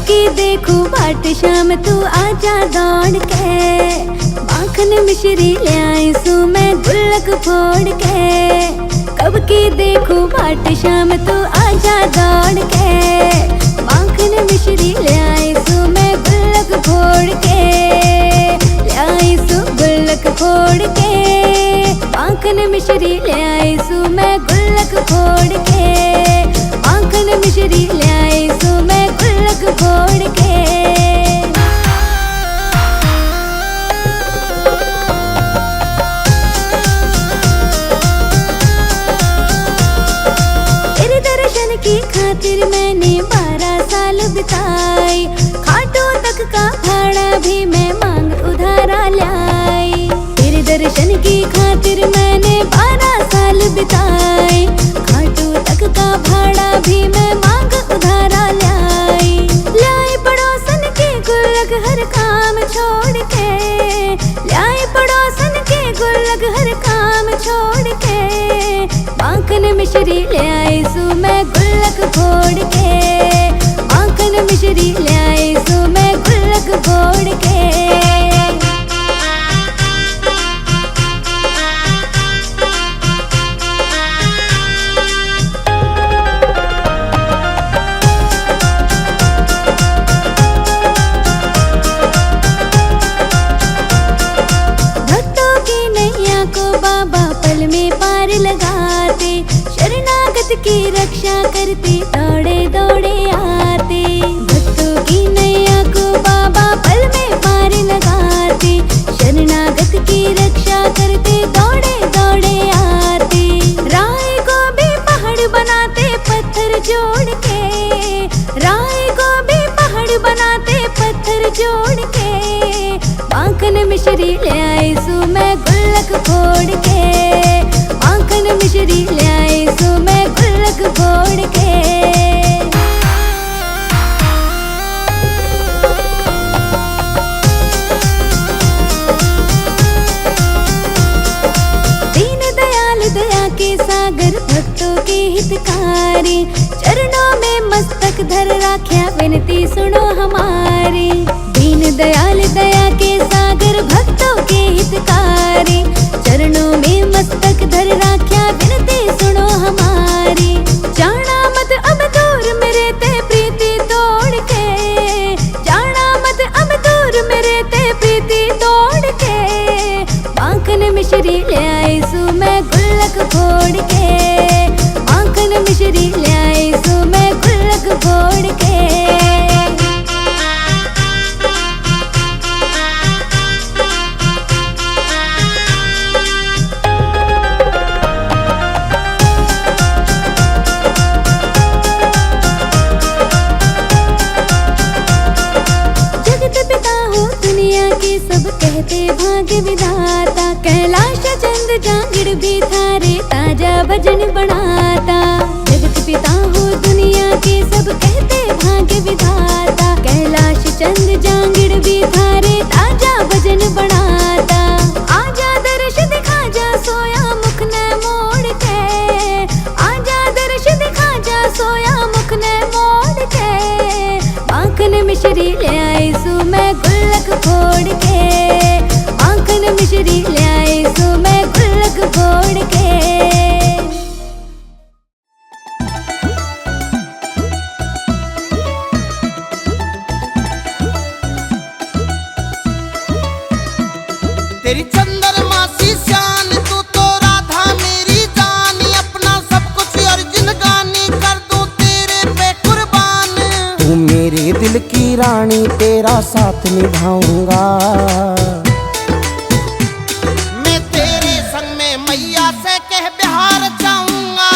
की देखूं बाट शाम तू आजा दौड़ के, माखन मिश्री ले आई सू मैं गुल्लक फोड़ के। कब की देखूं बाट शाम तू आजा दौड़ के, माखन मिश्री ले आई सू मैं गुल्लक फोड़ के, ले आई सू गुल्लक फोड़ के। माखन मिश्री ले आई सू मैं गुल्लक फोड़ के, माखन मिश्री ले आई सू मैं गुल्लक फोड़ के। तेरे दर्शन की खातिर मैंने 12 साल बिताए, खाटू तक का भाड़ा भी मैं मांग उधारा लाई। तेरे दर्शन की खातिर मैंने 12 साल बिताए, खाटू तक का भाड़ा भी मैं मांग उधारा लाई। लाई पड़ोसन के गुल्लक हर काम छोड़ के, लाई पड़ोसन के गुल्लक हर काम छोड़ के। माखन मिश्री ले आई सू मैं गुल्लक फोड़ के, माखन मिश्री ले आई सू मैं गुल्लक फोड़ के। लगाते शरणागत की रक्षा करते दौड़े दौड़े आते। भक्तों की नैया को बाबा पल में पार लगाते, शरणागत की रक्षा करते दौड़े दौड़े आते। राय को भी पहाड़ बनाते पत्थर जोड़ के, राय को भी पहाड़ बनाते पत्थर जोड़ के। माखन मिश्री ले आई सू मैं गुल्लक फोड़ के, माखन मिश्री ले आई सू मैं गुल्लक फोड़ के। दीन दयाल दया के सागर भक्तों के हितकारी, चरणों में मस्तक धर राख्या विनती सुनो हमारी। दीन दयाल दया के सागर भक्तों के हितकारी, चरणों में मस्तक धर राख्या विनती सुनो हमारी। जाना मत अब दूर मेरे ते प्रीति तोड़ के, जाना मत अब दूर मेरे ते प्रीति तोड़ के। माखन मिश्री ले आई सू मैं गुल्लक फोड़ के, माखन मिश्री ले आई सू मैं गुल्लक फोड़ के। सब कहते भाग्य विधाता, कैलाश चंद जांगिड़ भी थारे ताजा भजन बनाता। जगत पिता हो दुनिया के सब कहते भाग्य विधाता, कैलाश चंद जांगिड़ भी थारे ताजा भजन बनाता। आजा दर्श दिखा जा सोया मुख न मोड़ के, आजा दर्श दिखा जा सोया मुख न मोड़ के। माखन मिश्री ले आई सू मैं गुल्लक फोड़ के, माखन मिश्री ले आई सू मैं गुल्लक फोड़ के। तेरी चंद्रमा सी शान तू तो राधा मेरी जान, अपना सब कुछ अर्जुन गानी कर दूं तेरे पे कुर्बान। तू मेरे दिल की रानी तेरा साथ निभाऊंगा, मैं तेरे संग में मैया से कह बिहार जाऊंगा,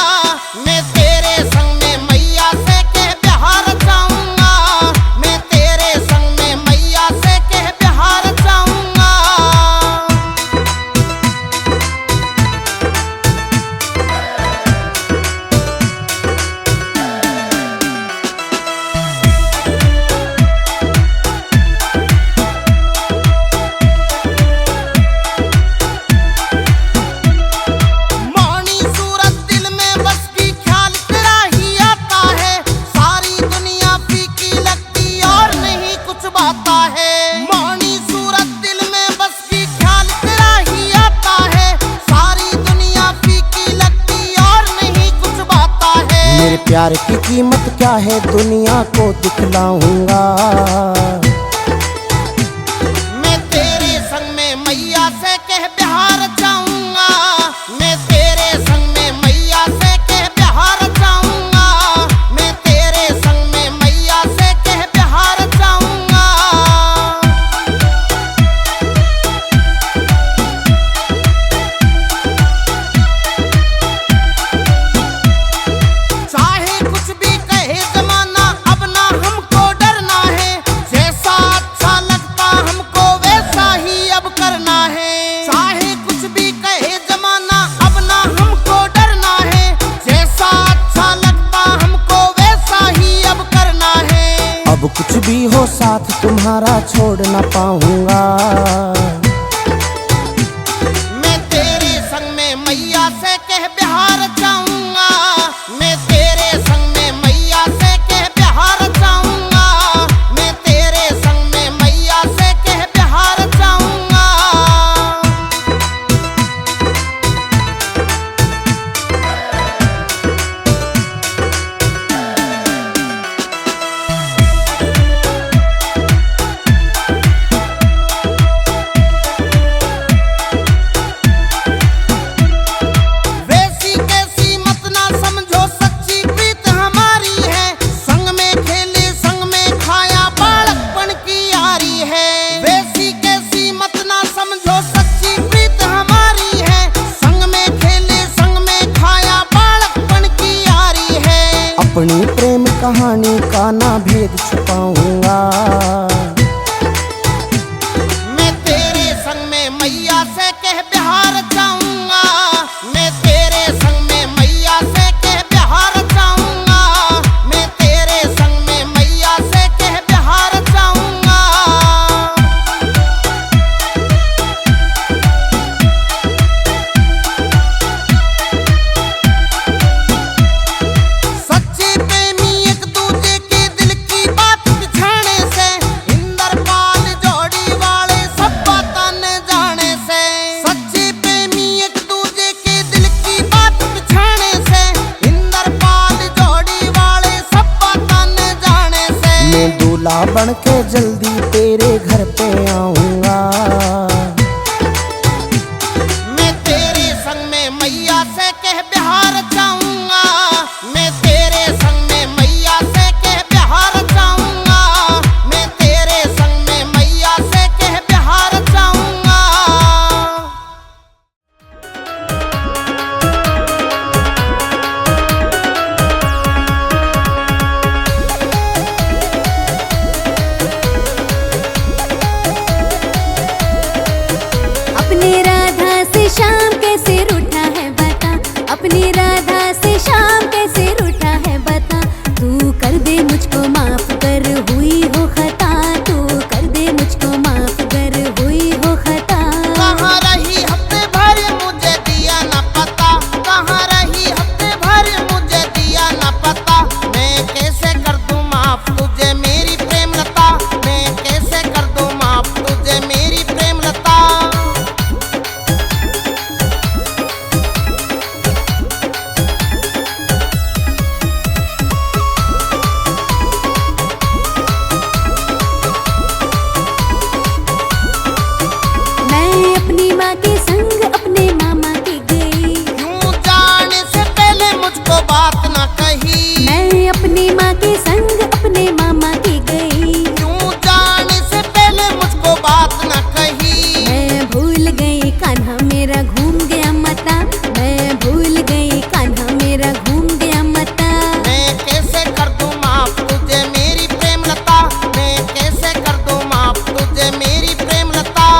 मैं तेरे संग में मैया से कह बिहार जाऊंगा, मैं तेरे संग में मैया से कह बिहार जाऊंगा। प्यार की कीमत क्या है दुनिया को दिखलाऊंगा। मैं तेरे संग में मैया से कह बिहार जाऊंगा, मैं तेरे संग में मैया से कह बिहार जाऊंगा, मैं तेरे संग में मैया से कह बिहार जाऊंगा। चाहे कुछ भी कहे जमाना अब ना हमको डरना है, जैसा अच्छा लगता हमको वैसा ही अब करना है। चाहे कुछ भी कहे जमाना अब ना हमको डरना है, जैसा अच्छा लगता हमको वैसा ही अब करना है। अब कुछ भी हो साथ तुम्हारा छोड़ ना पाऊंगा। मैं तेरे संग में मैया से कह बिहार जाऊंगा, मैं तेरे संग में मैया से कह बिहार जाऊंगा, मैं तेरे संग में मैया से कह बिहार जाऊंगा। वैसी कैसी मत ना समझो सच्ची प्रीत हमारी है, संग में खेले संग में खाया बालकपन की यारी है। वैसी कैसी मत ना समझो सच्ची प्रीत हमारी है, संग में खेले संग में खाया बालकपन की यारी है। अपनी प्रेम कहानी का ना भेद छुपाऊंगा। मैं तेरे संग में मैया से कह बिहार जाऊंगा, मैं तेरे संग में मैया से कह बिहार जाऊंगा, मैं तेरे संग में मैया से कह बिहार जाऊंगा। सच्चे प्रेमी एक दूजे के दिल की बात बिछाने से, इंद्रपाल जोड़ी वाले सब बातां न जाने से। सच्चे प्रेमी एक दूजे के दिल की बात बिछाने से, इंद्रपाल जोड़ी वाले सब बातां न जाने से। मैं दूल्हा बन के जल्दी तेरे घर पे आऊंगा। मैं तेरे संग में मैया से कह बिहार जाऊंगा, मैं तेरे संग में मैया से कह बिहार जाऊंगा, मैं तेरे संग में मैया से कह बिहार जाऊंगा। अपनी राधा से शाम कैसे रूठा है बता, अपनी राधा से शाम कैसे रूठा है बता। तू कर दे मुझको माफ कर हुई हो खता, तू कर दे मुझको माफ कर हुई हो खता। कहाँ रही हफ्ते भर मुझे दिया न पता, कहाँ रही हफ्ते भर मुझे दिया न पता। मैं कैसे कर दूं माफ तुझे मेरी प्रेम लता, मैं कैसे कर दूं माफ तुझे मेरी प्रेम लता। मैं अपनी माँ के संग अपने मामा के गई, क्यों जाने से पहले मुझको बात न कही। मैं अपनी माँ के संग अपने मामा के गई। क्यों जाने से पहले मुझको बात न कही। मैं भूल गई कान्हा मेरा घूम गया मता, मैं भूल गई कान्हा मेरा घूम गया मता। मैं कैसे कर दूं माफ तुझे मेरी प्रेम लता, मैं कैसे कर दूं माफ तुझे मेरी प्रेम लता।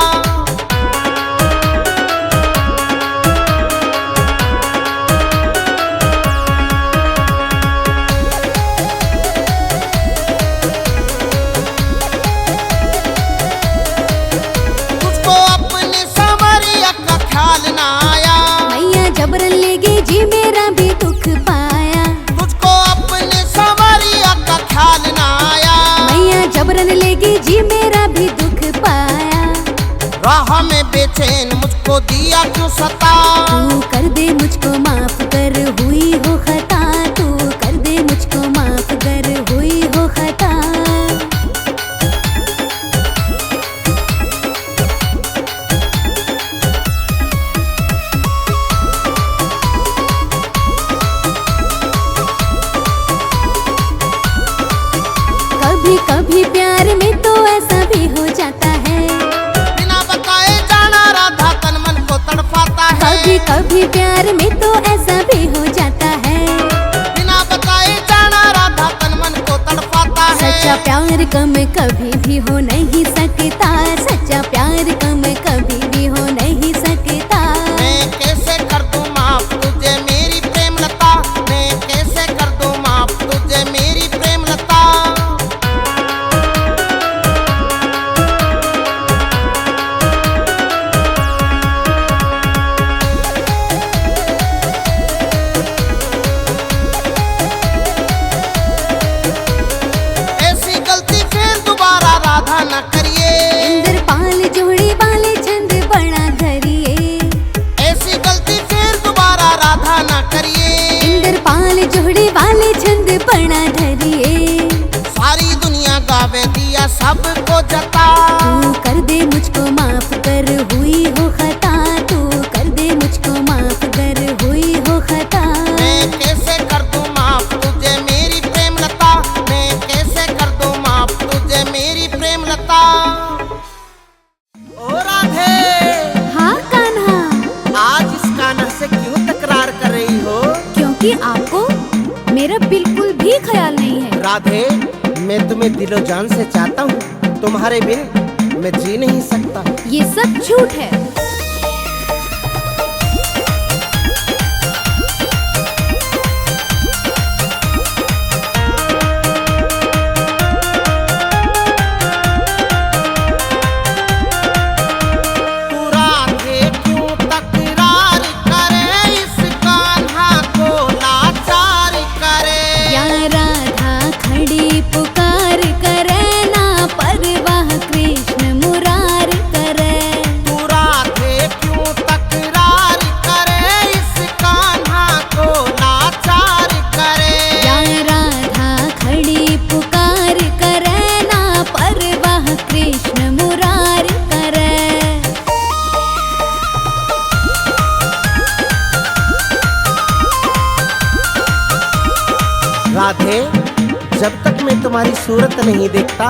तुझको अपने संवरिया का ख्याल न आया, मैया जबरन ले गई जी मेरा भी दुख पाया। तुझको अपने संवरिया का ख्याल न आया। मैया जबरन ले गई जी मेरा भी दुख पाया। राह में बेचैन मुझको दिया क्यों सता। तू कर दे मुझको माफ कर हुई हो खता, तू कर दे कभी कभी प्यार में तो ऐसा भी हो जाता है, बिना बताए जाना राधा तन मन को तड़पाता है। कभी कभी प्यार में तो ऐसा भी हो जाता है, बिना बताए जाना राधा तन मन को तड़पाता है। सच्चा प्यार कम कभी भी हो नहीं सकता, सच्चा प्यार कम कभी भी हो नहीं सकता। मैं कैसे कर दूं माफ तुझे मेरी प्रेम लता, मैं कैसे कर दूं माफ तुझे मेरी प्रेम लता। ऐसी गलती फिर दोबारा राधा न करिए, इंद्रपाल जोड़ी वाले छंद बना धरिए, ऐसी गलती फिर दोबारा राधा न करिए। इंद्रपाल जोड़ी वाले छंद बना धरिए। सारी दुनिया गावे दिया सबको जता, तू कर दे मुझको माफ कर हुई हो खता, तू कर दे मुझको माफ कर हुई हो खता। मैं कैसे कर दूं माफ तुझे मेरी प्रेम लता, मैं कैसे कर दूं माफ तुझे मेरी प्रेम लता। ओ राधे, हाँ कान्हा, आज इस कान्हा से क्यों तकरार कर रही हो? क्योंकि आपको मेरा बिल्कुल भी ख्याल नहीं है। राधे, मैं तुम्हें दिलो जान से चाहता हूँ, तुम्हारे बिन मैं जी नहीं सकता। ये सब झूठ है। तू राधे क्यों तकरार करे, इस कान्हा को लाचार करे। या राधा खड़ी पुकार करे, ना परवाह कृष्ण मुरार करे। तू राधे क्यों तकरार करे, इस कान्हा को लाचार करे। या राधा खड़ी पुकार करे, ना परवाह कृष्ण मुरार करे। राधे, जब तक मैं तुम्हारी सूरत नहीं देखता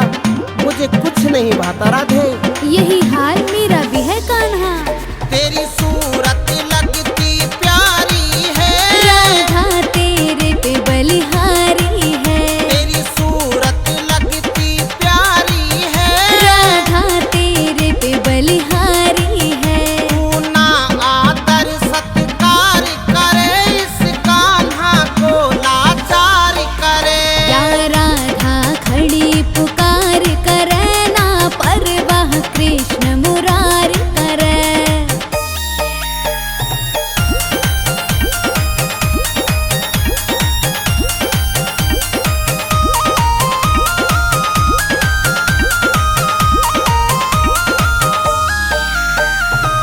मुझे कुछ नहीं भाता। राधे, यही हाल मेरा भी है कान्हा। तेरी सूरत लगती प्यारी है, राधा तेरे पे बलिहारी है, तेरी सूरत लगती प्यारी है। राधा तेरे पे बलिहारी है। तू ना आदर सत्कार करे, इस कान्हा को लाचार करे। या राधा खड़ी पुकार करे, ना परवाह कृष्ण मुरार करे।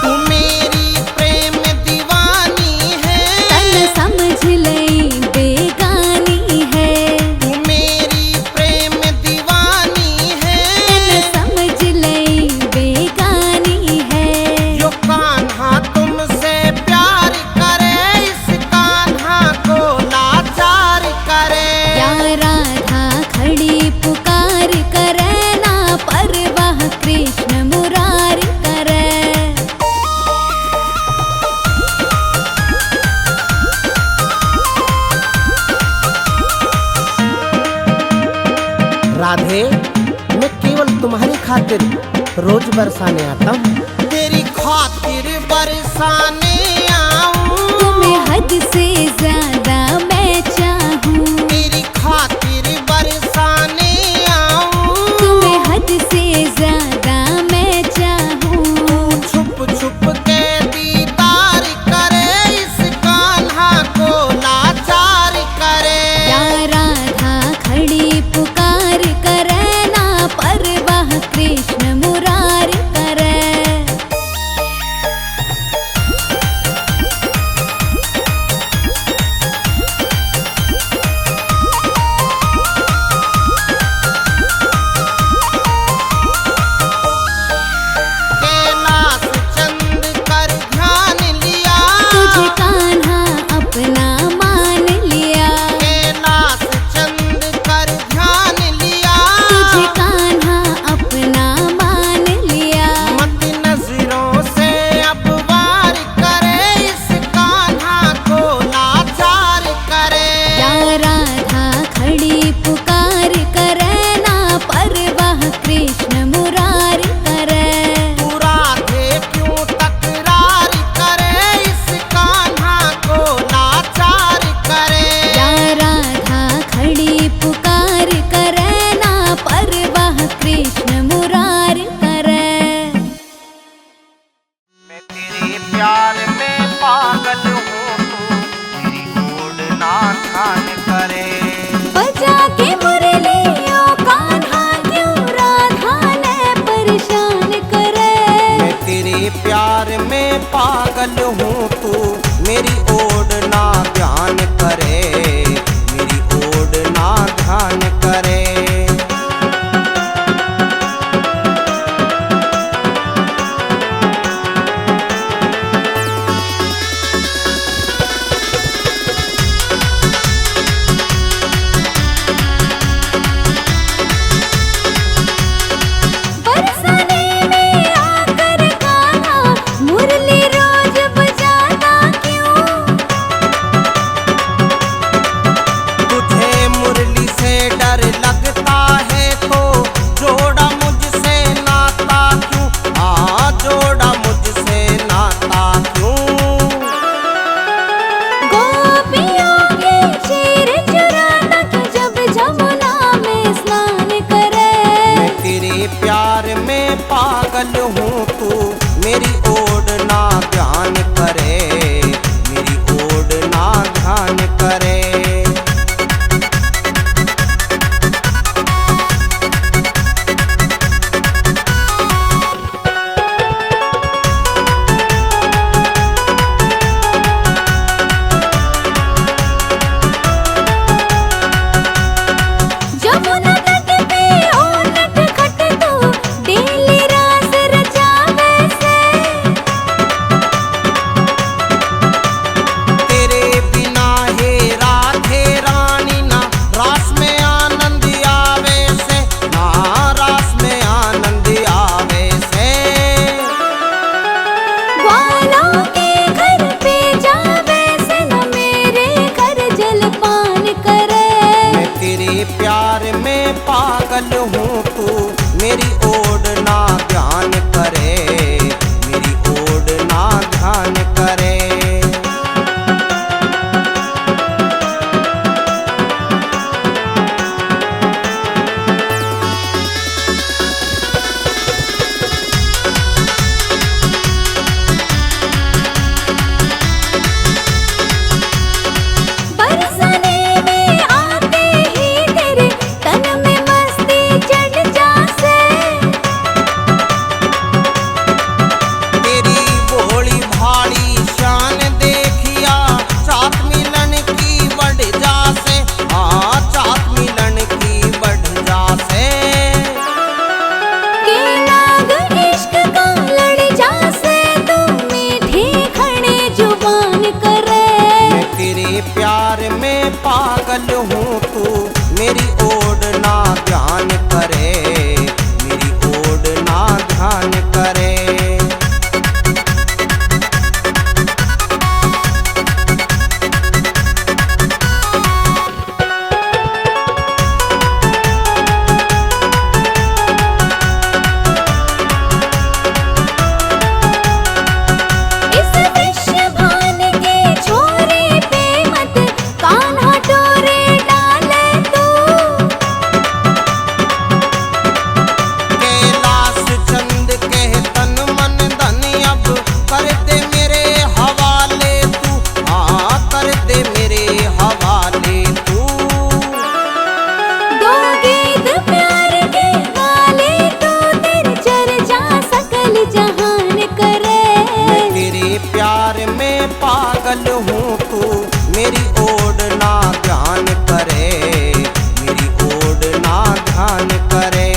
तू मेरी प्रेम दीवानी है, तन समझ लई बेगानी है, तू मेरी प्रेम दीवानी है। तन समझ लई बेगानी है। जो कान्हा तुमसे प्यार करे, इस कान्हा को लाचार करे। या राधा खड़ी पुकार करे, ना परवाह कृष्ण मुरार करे। राधे, मैं केवल तुम्हारी खातिर रोज बरसाने आता हूँ। तेरी खातिर बरसाने आऊं, तुम्हें हद से ज्यादा मैं चाहूँ, तेरी खातिर बरसाने आऊं। तुम्हें हद से ज्यादा मैं चाहूँ। छुप छुप के दीदार करे, इस कान्हा को लाचार करे। या राधा खड़ी पुकार करे, ना परवाह कृष्ण मुरार करे। पागल हूँ तू मेरी ओर ना ध्यान करे, मेरी ओर ना ध्यान करे। बरसाने में आकर गाना मुरली रोज बजाना क्यों? तुझे मुरली से डर लगता है तो जोड़ा मुझसे नाता क्यों, हाँ जोड़ा मुझसे नाता क्यों। गोपियों के चीर चुराता कि जब जमुना में स्नान करे। मैं तेरे प्यार में पागल हूँ तू मेरी ओर ना ध्यान करे, मेरी ओर ना ध्यान करे। जमुना तट पे ओ नटखट तू डेली रास रचावे से। तेरे बिना हे राधे रानी ना रास में आनंद आवे से, ना रास में आनंद आवे से। ग्वालों के घर पे जावे से न मेरे घर जलपान करे। मैं तेरे प्यार में पागल हूँ तू मेरी ओर ना ध्यान करे, मेरी ओर ना ध्यान करे। बरसाने में आते ही तेरे तन में मस्ती चढ़ जासे। तेरी भोली भाली शान देखिया चात मिलन की बढ़ जासे, हाँ चात मिलन की बढ़ जासे। के नाग इश्क का लड़ जासे तू मीठी खड़े जुबान करे। मैं तेरे प्यार में पागल हूँ तू मेरी ओर ना ध्यान करे, मेरी ओर ना ध्यान करे। इस विश्व भान के छोरे पे मत कान्हा डोरे डाले तू। कैलाश चंद के तन मन धन अब कर दे मेरे हवाले तू, हाँ कर दे मेरे हवाले तू। दो गीत प्यार के गाले तो तेरे चर्चा सकल जहान करे। मैं तेरे प्यार में पागल हूँ तू मेरी ओर ना ध्यान करे, मेरी ओर ना ध्यान करे।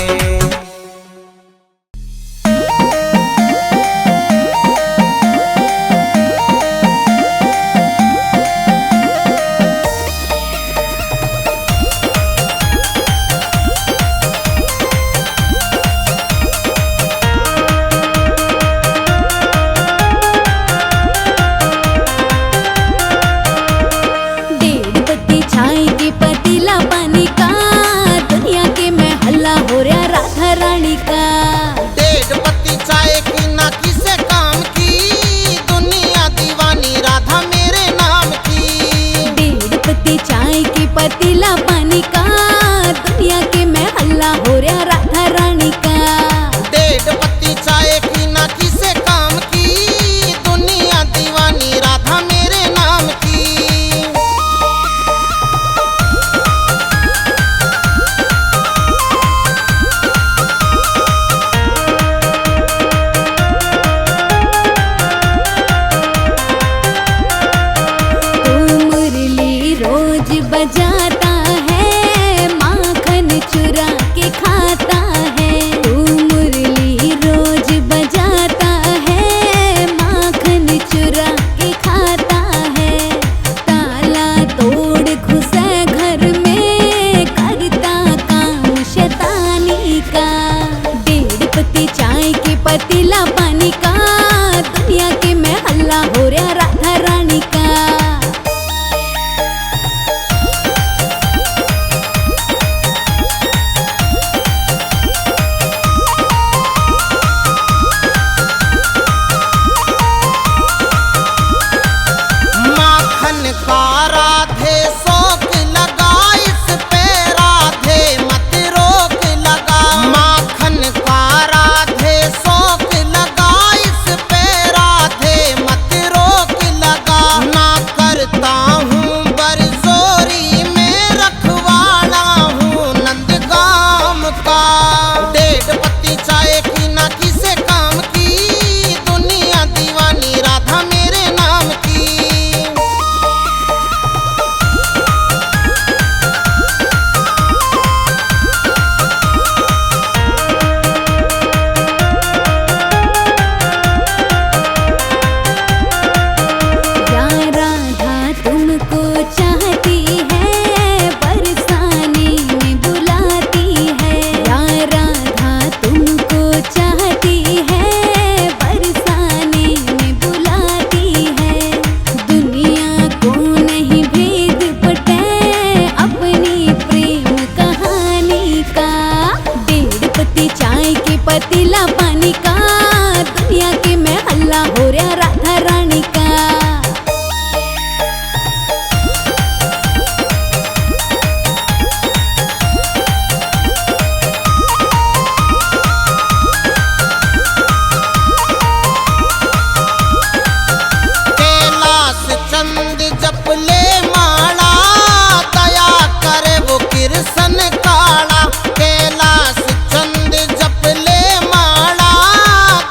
काला, कैलाश चंद जप ले माला,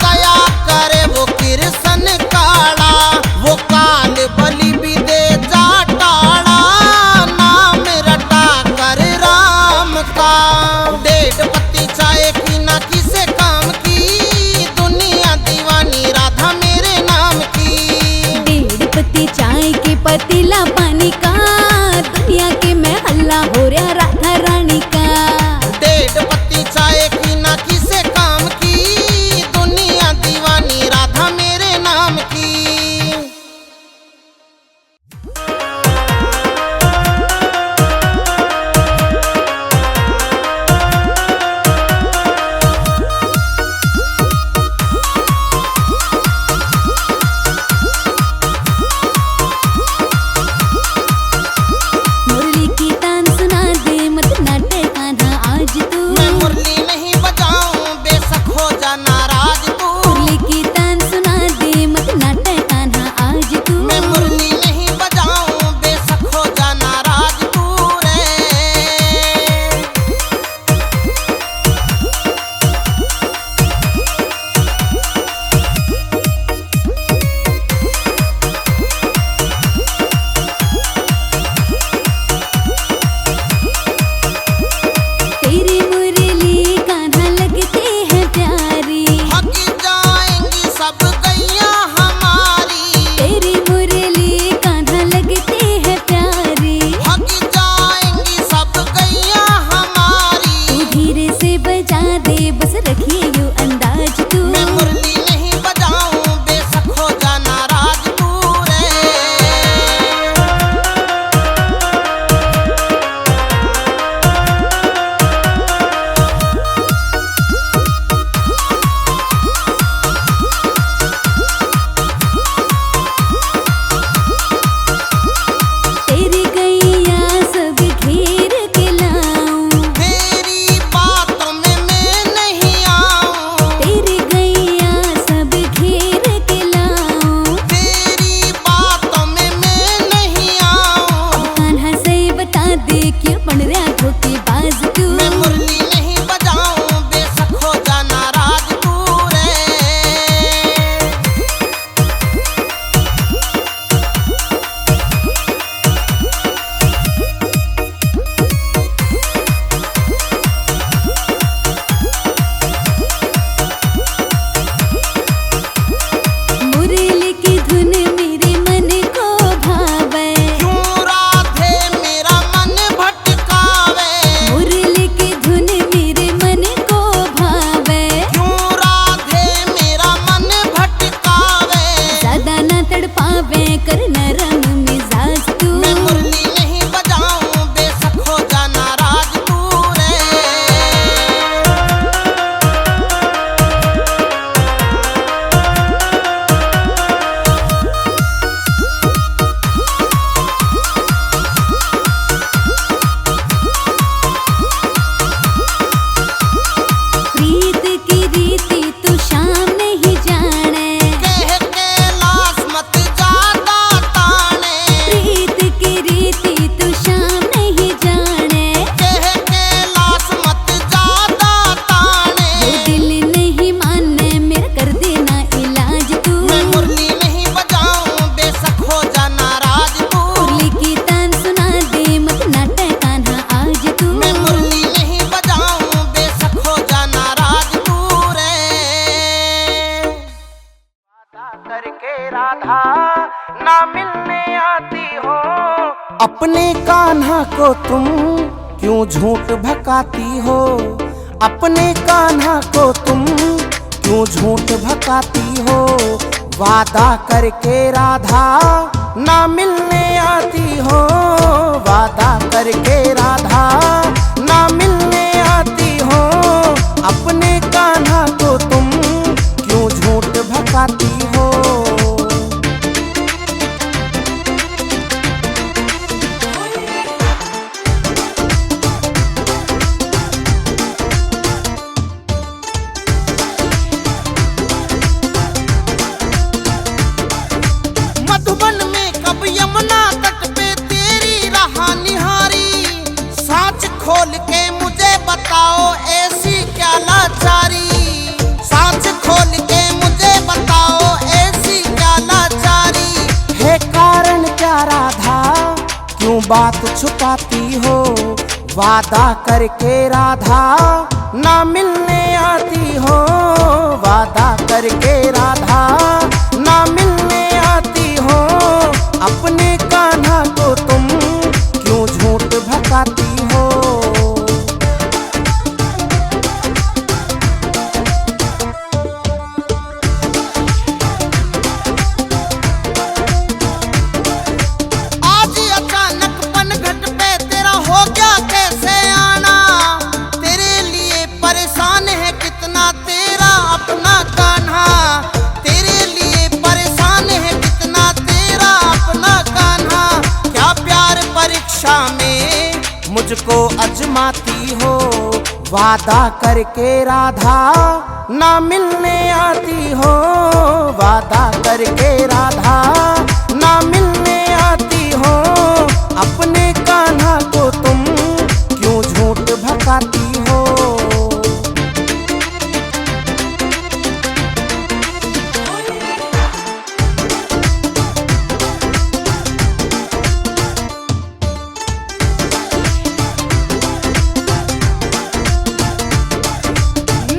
दया करे वो कृष्ण काला, वो काल बलि भी दे जा टाला, नाम रटा कर राम का। 1.5 पत्ती चाय की ना किसे काम की, दुनिया दीवानी राधा मेरे नाम की। 1.5 पत्ती चाय के पतीला पानी का, दुनिया के में हल्ला हो रहा राधा रानी का। 1.5 पत्ती चाय की ना किसे काम की, दुनिया दीवानी राधा मेरे नाम की। मुरली की तान सुना दे मत नाटे कान्हा आज तू। मैं मुरली नहीं बजाऊं बेशक हो जा नाराज तू। मुरली की तान सुना दे मत नाटे कान्हा आज तू। मैं मुरली नहीं बजाऊं बेशक हो जा नाराज तू रे। तेरी मुरली कान्हा लगती है प्यारी। हक जाएंगी सब गैया हमारी। तेरी मुरली कान्हा लगती है प्यारी। हक जाएंगी सब गैया हमारी। तू धीरे से बजा दे बस रखिए यू अंदाज तू। मैं मुरली नहीं बजाऊं बेशक हो जा नाराज तू रे। तेरी गैया सब घेर के लाऊं। तेरी बातों में मैं नहीं आऊं। तेरी गैया सब घेर के लाऊं। तेरी बातों में मैं नहीं आऊं। कान्हा से बता दे क्यों बन रहा धोखेबाज तू। मैं मुरली नहीं बजाऊं बेशक हो जा नाराज तू रे। मुरली की धुन मेरे मन को भावे। क्यों राधे मेरा मन भटकावे। मुरली की धुन मेरे मन को भावे। क्यों राधे मेरा मन भटकावे। ज्यादा ना तड़पावे कर नरम मिजाज तू। मैं मुरली नहीं बजाऊं बेशक हो जा नाराज तू रे। प्रीत की रीति तू शाम नहीं जाने। कह कैलाश मत ज्यादा ताने। प्रीत की रीति तू शाम नहीं जाने। कह कैलाश मत ज्यादा ताने। वो दिल नहीं माने मेरा कर देना इलाज तू। मैं मुरली नहीं बजाऊं बेशक हो जा नाराज तू। मुरली की तान सुना दे मत नाटे कान्हा आज तू। मैं मुरली नहीं बजाऊं बेशक हो जा नाराज तू रे। वादा करके राधा ना मिलने आती हो। अपने कान्हा को तुम क्यों झूठ भकाती हो। अपने कान्हा को तुम क्यों झूठ भकाती हो। वादा करके राधा ना मिलने आती हो। वादा करके राधा ना मिलने आती हो। अपने कान्हा को तुम क्यों झूठ भकाती हो। मधुबन में कब यमुना तट पे तेरी राह निहारी। साच मुझे बताओ ऐसी क्या लाचारी, सांच खोल के मुझे बताओ ऐसी क्या लाचारी। है कारण क्या राधा, क्यों बात छुपाती हो? वादा करके राधा ना मिलने आती हो, वादा करके राधा ना मिलने आती हो। अपने कान्हा को तुम क्यों झूठ भकाती हो? आज अचानक पनघट पे तेरा हो गया कैसे आना, तेरे लिए परेशान है कितना तेरा अपना कान्हा, तेरे लिए परेशान है कितना तेरा अपना कान्हा। क्या प्यार परीक्षा में मुझको अजमाती हो? वादा करके राधा ना मिलने आती हो, वादा करके राधा ना मिलने आती हो। अपने कान्हा को तुम क्यों झूठ भकाती हो?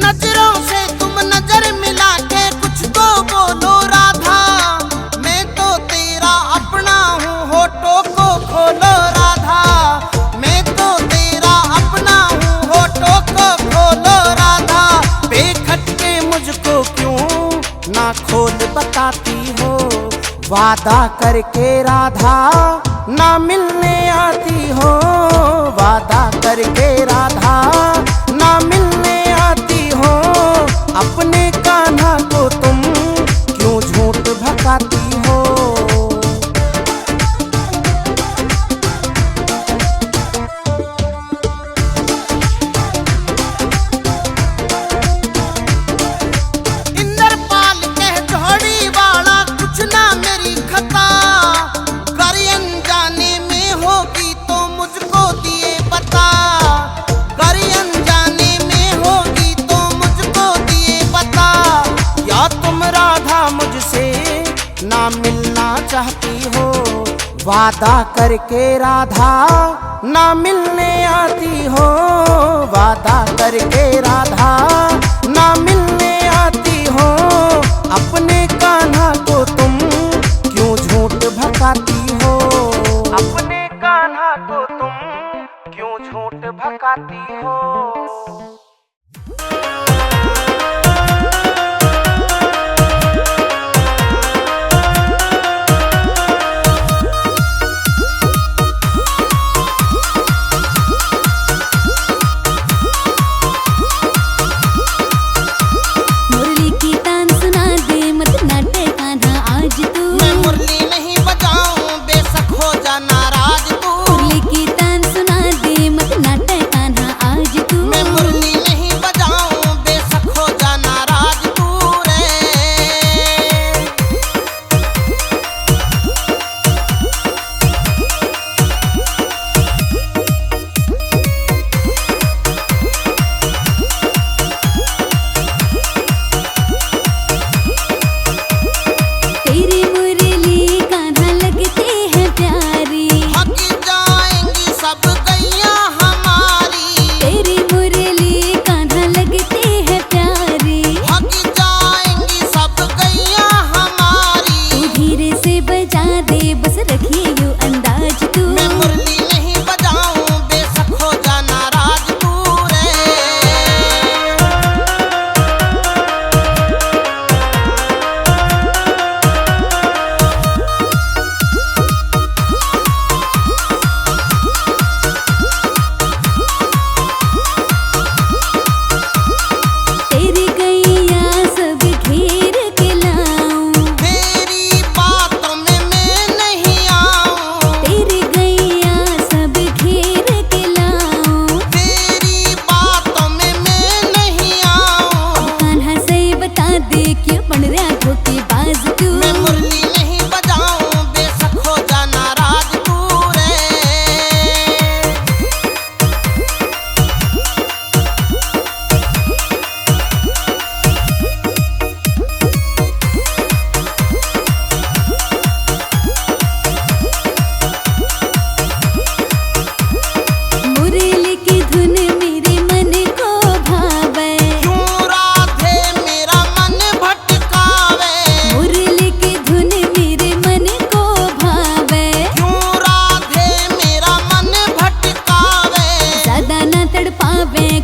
नजरों से तुम नजर मिला के कुछ तो बोलो राधा, मैं तो तेरा अपना हूँ होठों को खोलो राधा, मैं तो तेरा अपना हूँ होठों को खोलो राधा। बेखटके मुझको क्यों ना खोल बताती हो? वादा करके राधा ना मिलने आती हो, वादा करके राधा ना मिलने आती हो। अपने कान्हा को तुम क्यों झूठ भकाती हो? इंद्रपाल कह जोड़ी वाला कुछ ना मेरी खता, कर अनजाने में होगी तो मुझको दिए बता, कर अनजाने में होगी तो मुझको दिए बता। या तुम राधा मुझसे ना मिलना चाहती हो? वादा करके राधा ना मिलने आती हो, वादा करके राधा ना मिलने आती हो। अपने कान्हा को तुम क्यों झूठ भकाती हो? अपने कान्हा को तुम क्यों झूठ भकाती हो? मुरली की तान सुना दे मत नाटे कान्हा आज तू, मैं मुरली नहीं बजाऊं बेशक हो जा नाराज तू, मुरली की तान सुना दे मत नाटे कान्हा आज तू। मैं मुरली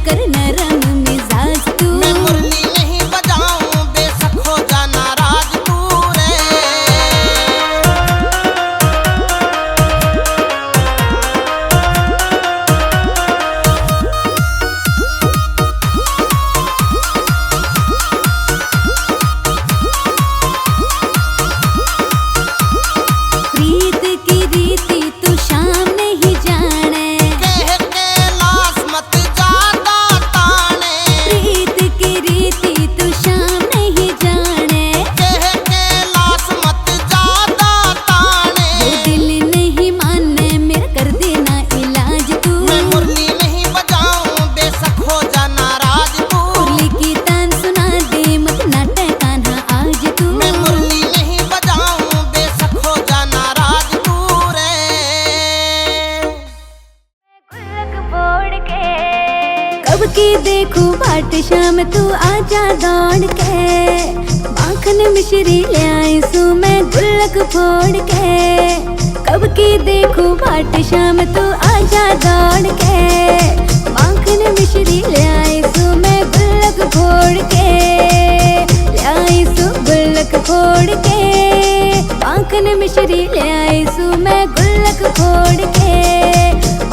कर नरम मिजाज तू। मैं मुरली नहीं बजाऊं बेशक हो जा नाराज तू रे। प्रीत की रीति तू शाम नहीं जाने, कह के लाश मत ज्यादा ताने। प्रीत की रीति तू शाम नहीं जाने, कह के लाश मत ज्यादा ताने। वो दिल नहीं माने मेरा कर देना इलाज तू। मैं मुरली नहीं बजाऊं बेशक हो जा नाराज तू। मुरली की तान सुना दे मत नाटक कान्हा आज तू। मैं मुरली नहीं बजाऊं बेशक हो जा नाराज तू रे। गुल्लक फोड़ के कब की देखूं बाट शाम तू आजा दौड़ के। माखन मिश्री ले आई सू मैं गुल्लक फोड़ के। कब की देखूं बाट शाम तू आजा दौड़ के। माखन मिश्री ले आई सू मैं गुल्लक फोड़ के। ले आई सू गुल्लक फोड़ के। माखन मिश्री ले आई सू मैं गुल्लक फोड़ के।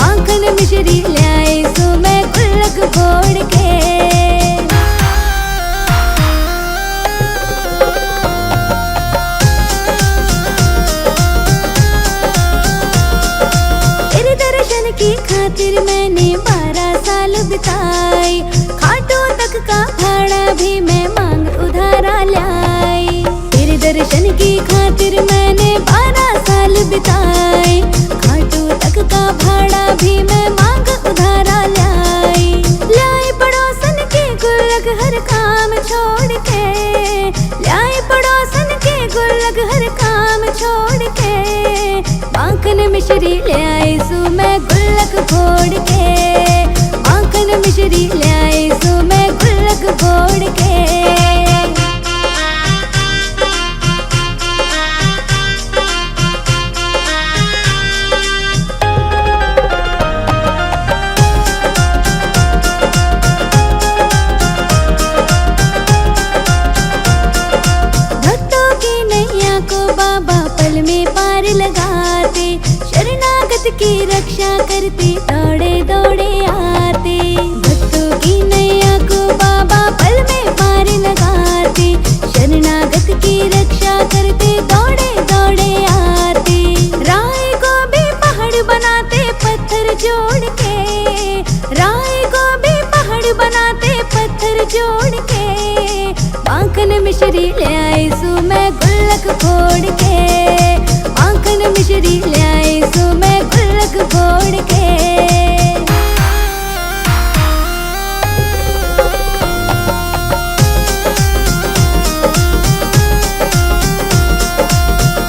माखन मिश्री ले आई सू मैं गुल्लक फोड़ के। तेरे दर्शन की खातिर मैंने 12 साल बिताए। खाटू तक का भाड़ा भी मैं मांग उधारा लाई। तेरे दर्शन की खातिर मैंने 12 साल बिताए। खाटू तक का भाड़ा भी मैं मांग उधारा लाई। लाई पड़ोसन के गुल्लक हर काम छोड़ के। लाई पड़ोसन के गुल्लक हर काम छोड़ के। माखन मिश्री ले आई सू मैं गुल्लक फोड़ के। माखन मिश्री ले आई सू मैं गुल्लक फोड़ के। भक्तों की नैया को बाबा पल में पार लगाते। शरणागत की रक्षा करते दौड़े दौड़े आते। भक्तों की नैया को बाबा पल में पार लगाते। शरणागत की रक्षा करते दौड़े दौड़े आते। राय को भी पहाड़ बनाते पत्थर जोड़ के। राय को भी पहाड़ बनाते पत्थर जोड़ के। माखन मिश्री ले आई सू मैं गुल्लक फोड़ के। माखन मिश्री ले आई सू मैं गुल्लक फोड़ के।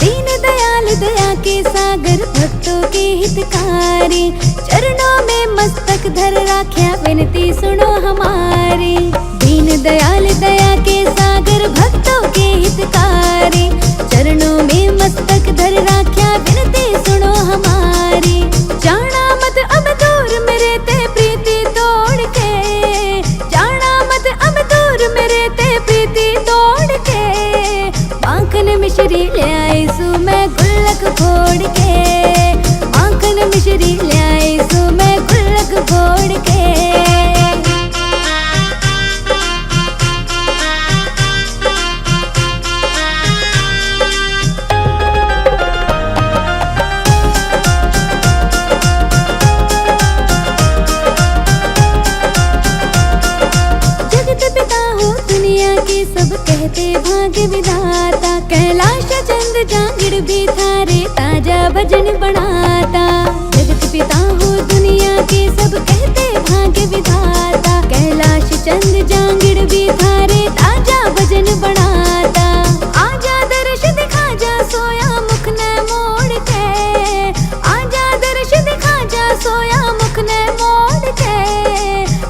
दीन दयाल दया के सागर भक्तों के हितकारी। चरणों में मस्तक धर राख्या विनती सुनो हमारी। दीन दयाल दया के सागर भक्तों के हितकारी। चरणों में मस्तक धर राख्या विनती सुनो हमारी। जाना मत अब दूर मेरे ते प्रीति तोड़ के। जाना मत अब दूर मेरे ते प्रीति तोड़ के। माखन मिश्री ले आई सू मैं गुल्लक फोड़ के। माखन मिश्री ले आई सू मैं गुल्लक फोड़ के। सब कहते भाग्य विधाता। कैलाश चंद जांगिड़ भी थारे ताजा भजन बनाता। जगत पिता हो दुनिया के सब कहते भाग्य विधाता। कैलाश चंद जांगिड़ भी थारे ताजा भजन बनाता। आजा दर्श दिखा जा सोया मुख ने मोड़ के। आजा दर्श दिखा जा सोया मुख ने मोड़ के।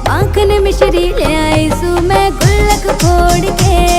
माखन मिश्री ले आई सू मैं गुल्लक फोड़ के।